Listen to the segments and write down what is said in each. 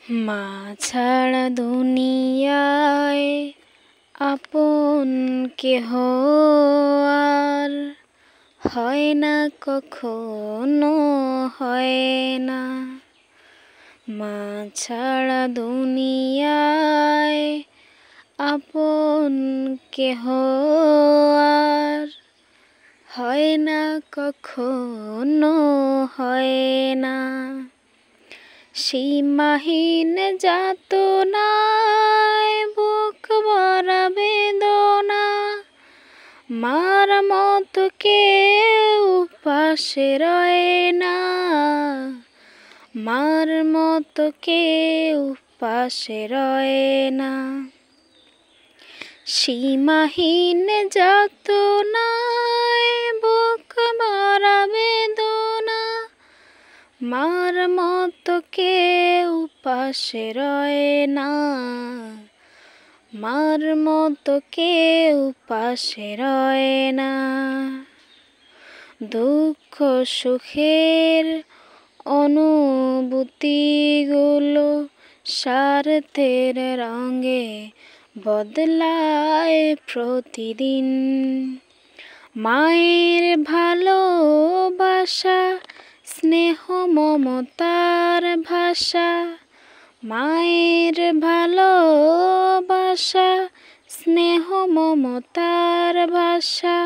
মা ছাড়া দুনিয়ায় আপন কেহ আর হয় না, কখনো হয় না। মা ছাড়া দুনিয়ায় আপন কেহ আর হয় না, কখনো হয় না। সীমাহীন যাতনায় বুক ভরা বেদনা, মার মতো কেউ পাশে রয় না, মার মতো কেউ পাশে রয় না। সীমাহীন যাতনায় বুক ভরা বেদনা, মার মতো কেউ পাশে রয় না, মার মতো কেউ পাশে রয় না। দুঃখ সুখের অনুভূতিগুলো স্বার্থের রঙে বদলায় প্রতিদিন। মায়ের ভালোবাসা স্নেহ মমতার ভাষা, মায়ের ভালোবাসা স্নেহ মমতার ভাষা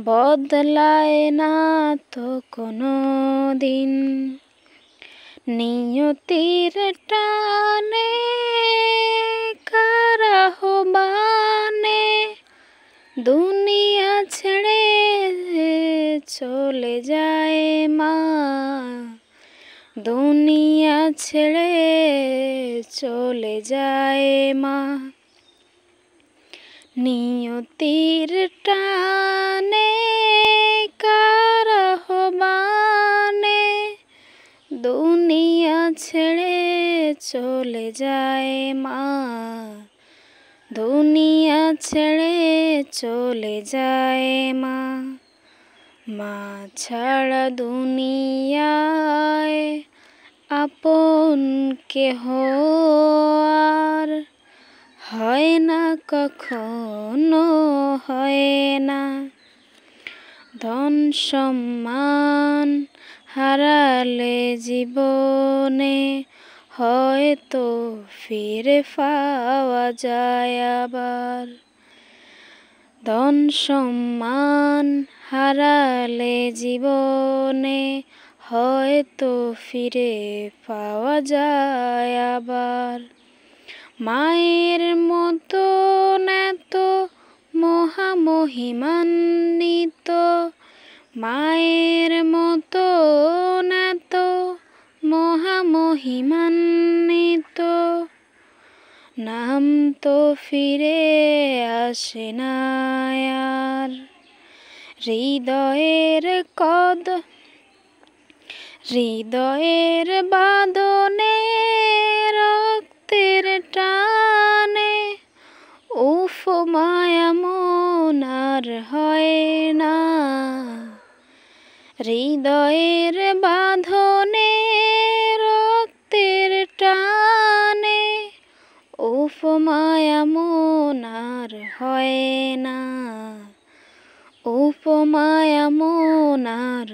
বদলায় না তো কোনো দিন। নিয়তির টানে কার আহ্বানে দুনিয়া ছেড়ে চলে যায় মা, দুনিয়া ছেড়ে চলে যায় মা। নিয়তির টানে কার আহ্বানে দুনিয়া ছেড়ে চলে যায় মা, দুনিয়া ছেড়ে চলে যায় মা। মা ছাড়া দুনিয়ায় আপন কেহ আর হয় না, কখনো হয় না। ধন সম্মান হারালে জীবনে হয়তো ফিরে পাওয়া যায় আবার। ধন সম্মান হারালে জীবনে হয়তো ফিরে পাওয়া যায় আবার। মায়ের মতো এত মহামহিমান্বিত, মায়ের মতো এত মহামহিমান্বিত নাম তো ফিরে আসে না আর। হৃদয়ের বাঁধনে রক্তের টানে উফ মায়া মন আর হয় না। হৃদয়ের বাঁধনে রক্তের টানে উফ মায়া মন আর হয় না, উফ মায়া মন আর